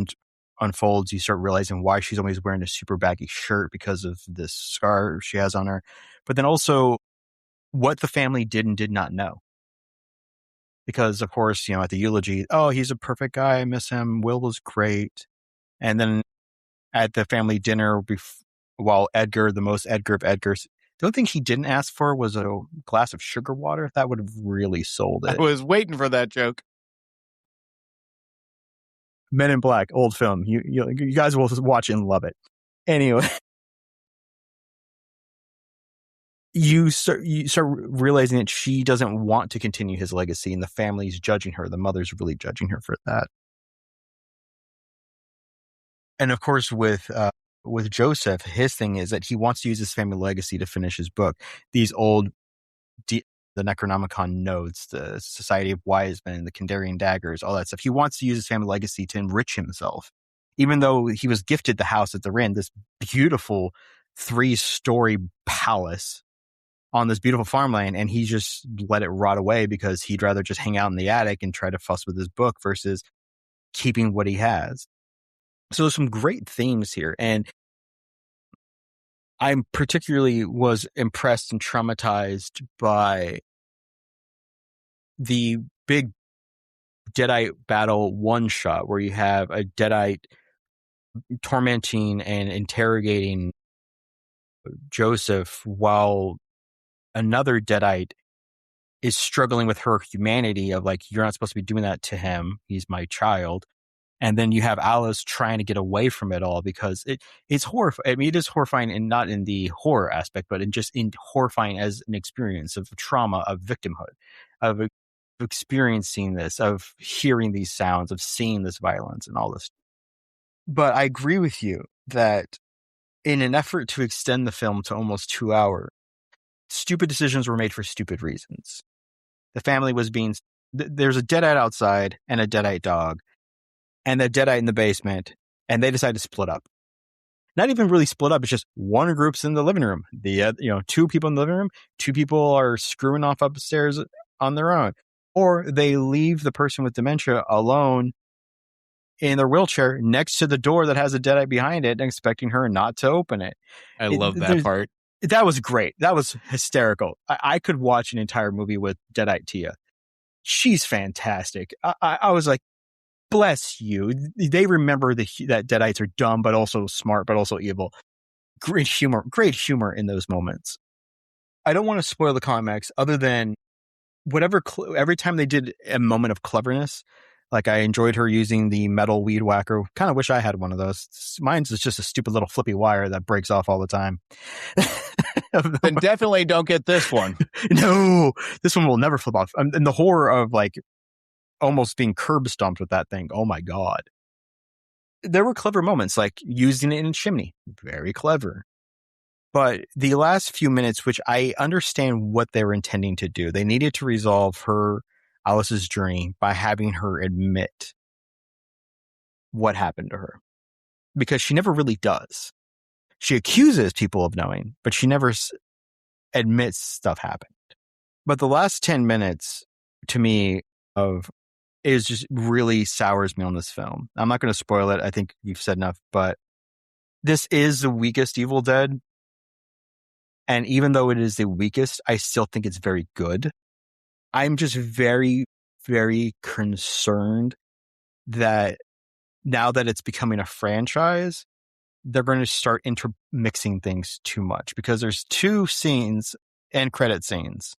unfolds, you start realizing why she's always wearing a super baggy shirt because of this scar she has on her. But then also what the family did and did not know. Because, of course, at the eulogy, oh, he's a perfect guy. I miss him. Will was great. And then at the family dinner, while Edgar, the most Edgar of Edgars, the only thing he didn't ask for was a glass of sugar water. That would have really sold it. I was waiting for that joke. Men in Black, old film. You guys will watch it and love it. Anyway, you start realizing that she doesn't want to continue his legacy, and the family's judging her. The mother's really judging her for that. And of course, with Joseph, his thing is that he wants to use his family legacy to finish his book. These old, the Necronomicon notes, the Society of Wise Men, the Kandarian daggers, all that stuff. He wants to use his family legacy to enrich himself. Even though he was gifted the house that they're in, this beautiful 3-story palace on this beautiful farmland, and he just let it rot away because he'd rather just hang out in the attic and try to fuss with his book versus keeping what he has. So there's some great themes here, and I particularly was impressed and traumatized by the big Deadite battle one-shot where you have a Deadite tormenting and interrogating Joseph while another Deadite is struggling with her humanity of like, you're not supposed to be doing that to him. He's my child. And then you have Alice trying to get away from it all because it's horrifying. I mean, it is horrifying, and not in the horror aspect, but in horrifying as an experience of trauma, of victimhood, of experiencing this, of hearing these sounds, of seeing this violence and all this. But I agree with you that in an effort to extend the film to almost 2 hours, stupid decisions were made for stupid reasons. The family was being... There's a Deadite outside and a Deadite dog, and the Deadite in the basement, and they decide to split up. Not even really split up. It's just one group's in the living room. Two people in the living room, 2 people are screwing off upstairs on their own. Or they leave the person with dementia alone in their wheelchair next to the door that has a Deadite behind it and expecting her not to open it. I love that part. That was great. That was hysterical. I could watch an entire movie with Deadite Tia. She's fantastic. I was like, bless you. They remember that Deadites are dumb, but also smart, but also evil. Great humor in those moments. I don't want to spoil the climax other than every time they did a moment of cleverness. Like, I enjoyed her using the metal weed whacker. Kind of wish I had one of those. Mine's is just a stupid little flippy wire that breaks off all the time. Then definitely don't get this one. No, this one will never flip off. And the horror of like almost being curb stomped with that thing. Oh my God. There were clever moments, like using it in a chimney. Very clever. But the last few minutes, which I understand what they were intending to do, they needed to resolve Alice's journey by having her admit what happened to her. Because she never really does. She accuses people of knowing, but she never admits stuff happened. But the last 10 minutes, to me, is just really sours me on this film. I'm not going to spoil it. I think you've said enough, but this is the weakest Evil Dead. And even though it is the weakest, I still think it's very good. I'm just very, very concerned that now that it's becoming a franchise, they're going to start intermixing things too much, because there's 2 scenes, end credit scenes.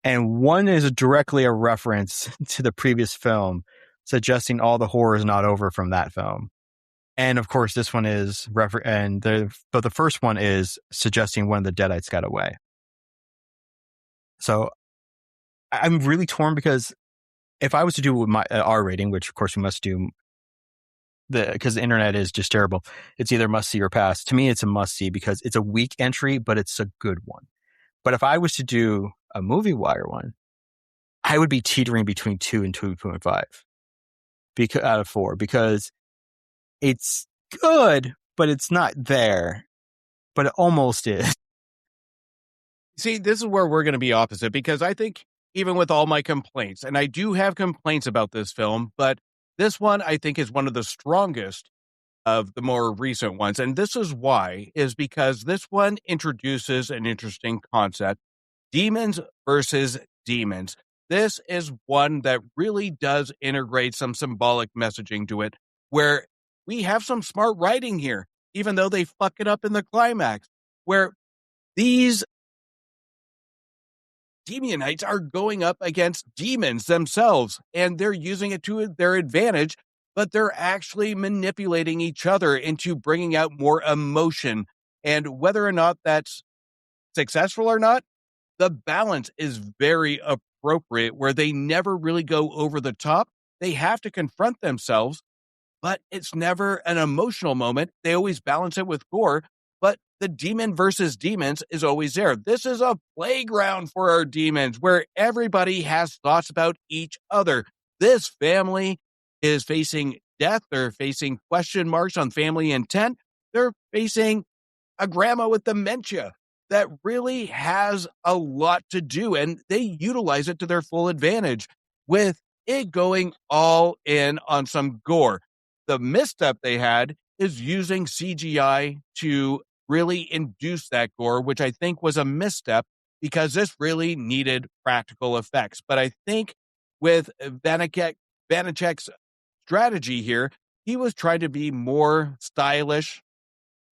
And one is directly a reference to the previous film, suggesting all the horror is not over from that film. And of course, this one is but the first one is suggesting one of the Deadites got away. So I'm really torn, because if I was to do my R rating, which of course we must do, because the internet is just terrible, it's either must see or pass. To me, it's a must see because it's a weak entry, but it's a good one. But if I was to do a movie wire one, I would be teetering between 2 and 2.5 out of 4, because it's good, but it's not there. But it almost is. See, this is where we're going to be opposite, because I think even with all my complaints, and I do have complaints about this film, but this one I think is one of the strongest of the more recent ones. And this is why, is because this one introduces an interesting concept: demons versus demons. This is one that really does integrate some symbolic messaging to it, where we have some smart writing here, even though they fuck it up in the climax, where these Demonites are going up against demons themselves, and they're using it to their advantage but they're actually manipulating each other into bringing out more emotion. And whether or not that's successful or not, the balance is very appropriate where they never really go over the top. They have to confront themselves, but it's never an emotional moment. They always balance it with gore, but the demon versus demons is always there. This is a playground for our demons where everybody has thoughts about each other. This family is facing death. They're facing question marks on family intent. They're facing a grandma with dementia that really has a lot to do, and they utilize it to their full advantage with it going all in on some gore. The misstep they had is using CGI to really induce that gore, which I think was a misstep because this really needed practical effects. But I think with Vanacek's strategy here, he was trying to be more stylish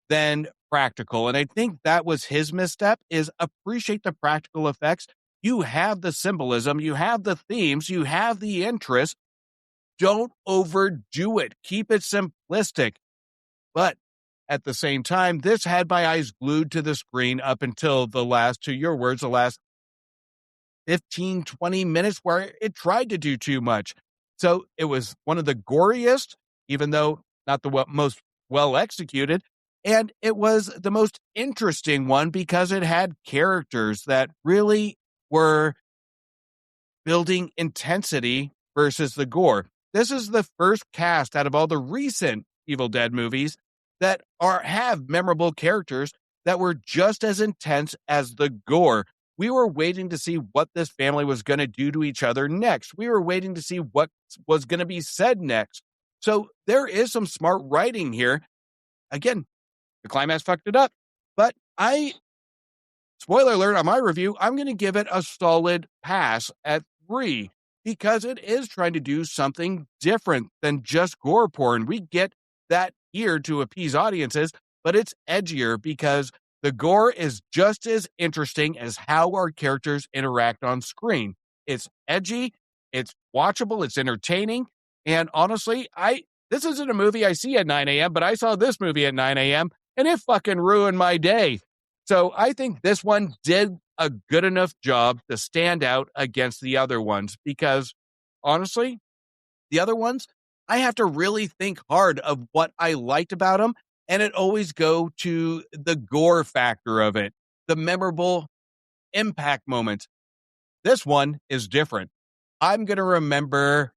than practical. And I think that was his misstep, is appreciate the practical effects. You have the symbolism, you have the themes, you have the interest. Don't overdo it. Keep it simplistic. But at the same time, this had my eyes glued to the screen up until the last, to your words, the last 15, 20 minutes where it tried to do too much. So it was one of the goriest, even though not the most well executed. And it was the most interesting one because it had characters that really were building intensity versus the gore. This is the first cast out of all the recent Evil Dead movies that have memorable characters that were just as intense as the gore. We were waiting to see what this family was going to do to each other next. We were waiting to see what was going to be said next. So there is some smart writing here. Again, the climax fucked it up, but spoiler alert on my review, I'm going to give it a solid pass at 3 because it is trying to do something different than just gore porn. We get that here to appease audiences, but it's edgier because the gore is just as interesting as how our characters interact on screen. It's edgy, it's watchable, it's entertaining, and honestly, this isn't a movie I see at 9 a.m., but I saw this movie at 9 a.m., and it fucking ruined my day. So I think this one did a good enough job to stand out against the other ones because, honestly, the other ones, I have to really think hard of what I liked about them, and it always go to the gore factor of it, the memorable impact moments. This one is different. I'm going to remember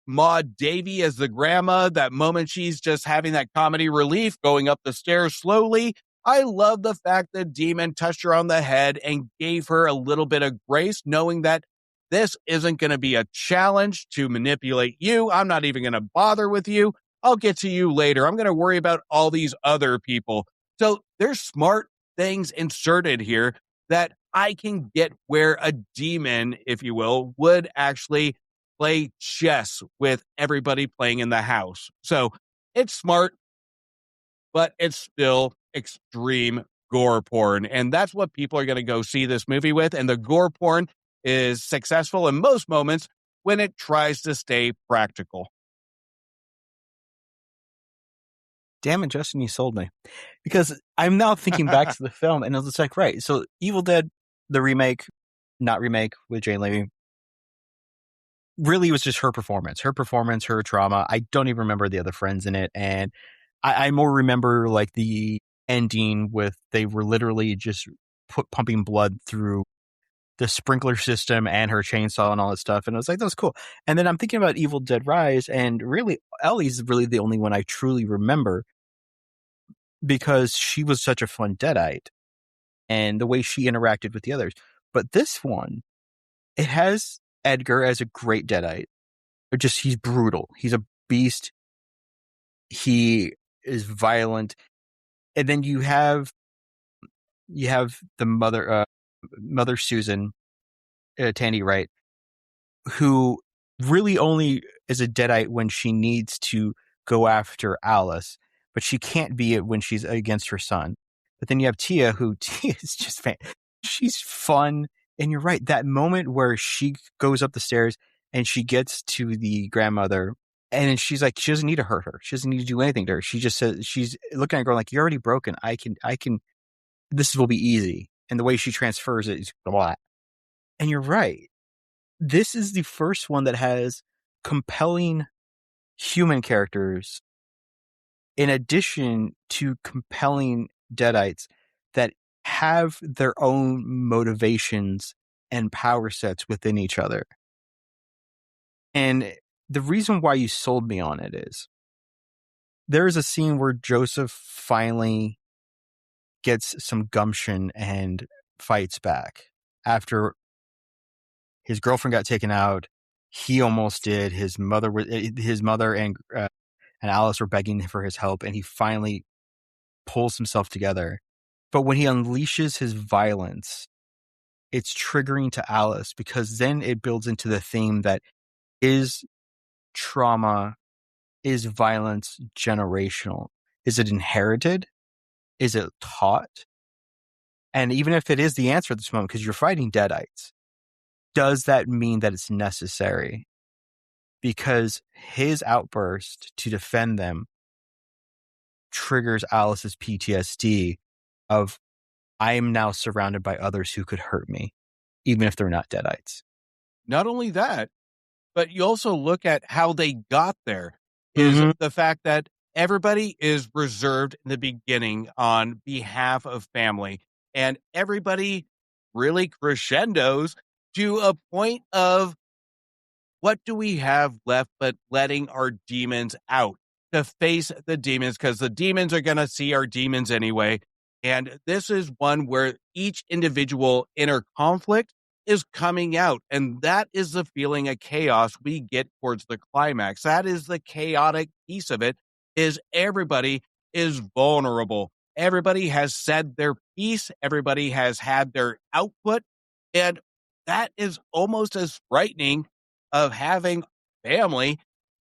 Maud Davy as the grandma, that moment she's just having that comedy relief going up the stairs slowly. I love the fact that Demon touched her on the head and gave her a little bit of grace, knowing that this isn't going to be a challenge to manipulate you. I'm not even going to bother with you. I'll get to you later. I'm going to worry about all these other people. So there's smart things inserted here that I can get where a demon, if you will, would actually play chess with everybody playing in the house. So it's smart, but it's still extreme gore porn. And that's what people are going to go see this movie with. And the gore porn is successful in most moments when it tries to stay practical. Damn it, Justin, you sold me. Because I'm now thinking back to the film, and it's like, right, so Evil Dead, the remake, not remake with Jane Levy, really was just her performance, her trauma. I don't even remember the other friends in it. And I more remember like the ending with they were literally just pumping blood through the sprinkler system and her chainsaw and all that stuff. And I was like, that was cool. And then I'm thinking about Evil Dead Rise, and really Ellie's really the only one I truly remember because she was such a fun Deadite and the way she interacted with the others. But this one, it has Edgar as a great Deadite. He's brutal. He's a beast. He is violent. And then you have the mother Susan, Tandy Wright, who really only is a Deadite when she needs to go after Alice, but she can't be it when she's against her son. But then you have Tia, who Tia is just she's fun. And you're right, that moment where she goes up the stairs and she gets to the grandmother And then she's like, she doesn't need to hurt her. She doesn't need to do anything to her. She just says, she's looking at her going like, you're already broken. I can, this will be easy. And the way she transfers it is blah. And you're right. This is the first one that has compelling human characters in addition to compelling Deadites that have their own motivations and power sets within each other. And the reason why you sold me on it is there's a scene where Joseph finally gets some gumption and fights back after his girlfriend got taken out. He almost did. His mother and Alice were begging for his help, and he finally pulls himself together. But when he unleashes his violence, it's triggering to Alice, because then it builds into the theme that is trauma, is violence generational? Is it inherited? Is it taught? And even if it is the answer at this moment, because you're fighting Deadites, does that mean that it's necessary? Because his outburst to defend them triggers Alice's PTSD of, I am now surrounded by others who could hurt me, even if they're not Deadites. Not only that, but you also look at how they got there, is the fact that everybody is reserved in the beginning on behalf of family, and everybody really crescendos to a point of, what do we have left but letting our demons out to face the demons, because the demons are going to see our demons anyway. And this is one where each individual inner conflict is coming out. And that is the feeling of chaos we get towards the climax. That is the chaotic piece of it, is everybody is vulnerable. Everybody has said their piece. Everybody has had their output. And that is almost as frightening of having family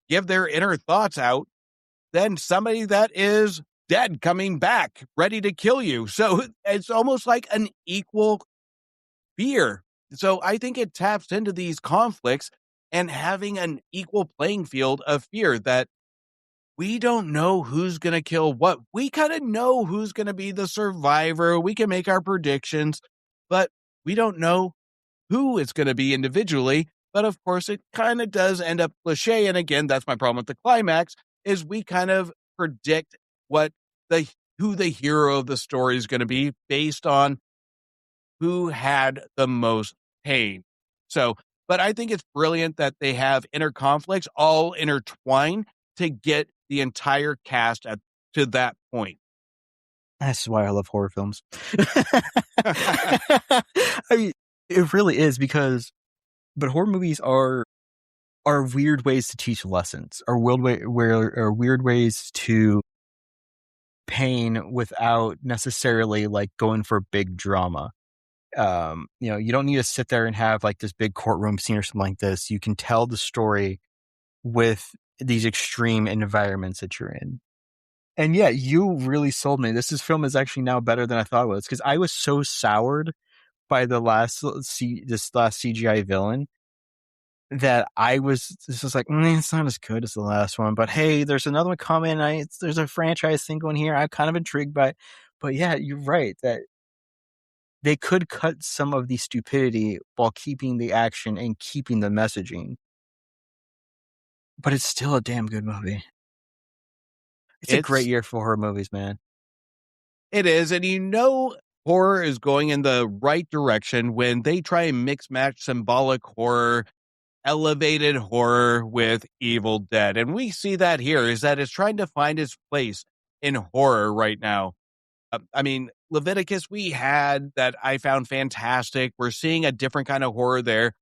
give their inner thoughts out than somebody that is dead coming back, ready to kill you. So it's almost like an equal fear. So I think it taps into these conflicts and having an equal playing field of fear, that we don't know who's going to kill what. We kind of know who's going to be the survivor. We can make our predictions, but we don't know who it's going to be individually. But of course, it kind of does end up cliche. And again, that's my problem with the climax, is we kind of predict who the hero of the story is going to be based on who had the most pain. So, but I think it's brilliant that they have inner conflicts all intertwined to get the entire cast to that point. That's why I love horror films. I mean, it really is, but horror movies are weird ways to teach lessons, are weird ways to pain without necessarily like going for big drama. You don't need to sit there and have like this big courtroom scene or something like this. You can tell the story with these extreme environments that you're in. And yeah, you really sold me. This film is actually now better than I thought it was, because I was so soured by this last CGI villain that this was like, it's not as good as the last one, but hey, there's another one coming. There's a franchise thing going here. I'm kind of intrigued by it. But yeah, you're right that they could cut some of the stupidity while keeping the action and keeping the messaging. But it's still a damn good movie. It's a great year for horror movies, man. It is. And horror is going in the right direction when they try and mix match symbolic horror, elevated horror with Evil Dead. And we see that here, is that it's trying to find its place in horror right now. Leviticus, we had that I found fantastic. We're seeing a different kind of horror there.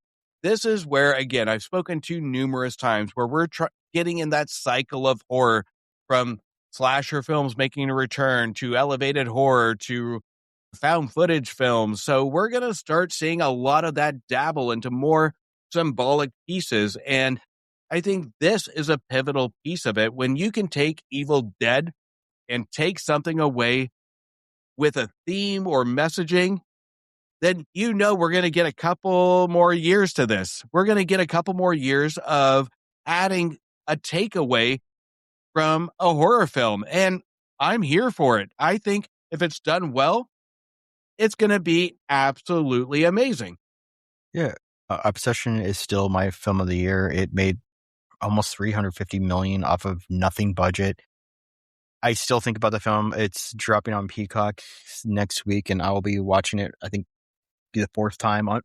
This is where, again, I've spoken to numerous times, where we're getting in that cycle of horror, from slasher films making a return to elevated horror to found footage films. So we're going to start seeing a lot of that dabble into more symbolic pieces. And I think this is a pivotal piece of it, when you can take Evil Dead and take something away with a theme or messaging, then we're going to get a couple more years to this. We're going to get a couple more years of adding a takeaway from a horror film. And I'm here for it. I think if it's done well, it's going to be absolutely amazing. Yeah. Obsession is still my film of the year. It made almost $350 million off of nothing budget. I still think about the film. It's dropping on Peacock next week, and I will be watching it, I think, be the fourth time on.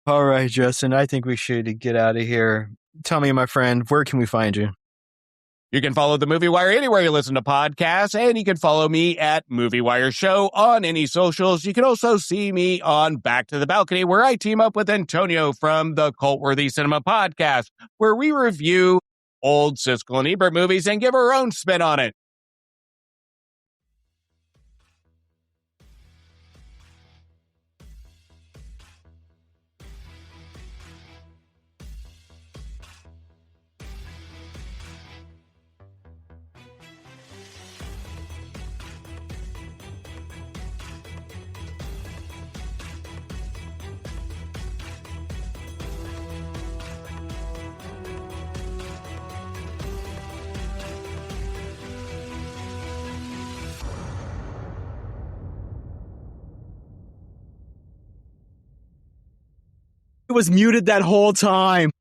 All right, Justin, I think we should get out of here. Tell me, my friend, where can we find you? You can follow the Movie Wire anywhere you listen to podcasts, and you can follow me at Movie Wire Show on any socials. You can also see me on Back to the Balcony, where I team up with Antonio from the Cultworthy Cinema Podcast, where we review old Siskel and Ebert movies and give our own spin on it. It was muted that whole time.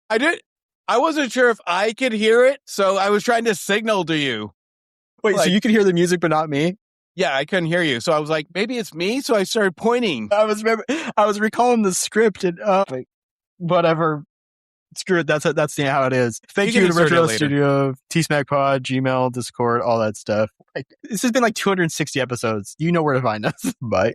I wasn't sure if I could hear it, so I was trying to signal to you. Wait, so you could hear the music, but not me? Yeah, I couldn't hear you. So I was like, maybe it's me. So I started pointing. I was recalling the script and whatever. Screw it. That's how it is. Thank you to Retro Studio, T-Smack Pod, Gmail, Discord, all that stuff. This has been like 260 episodes. You know where to find us. Bye.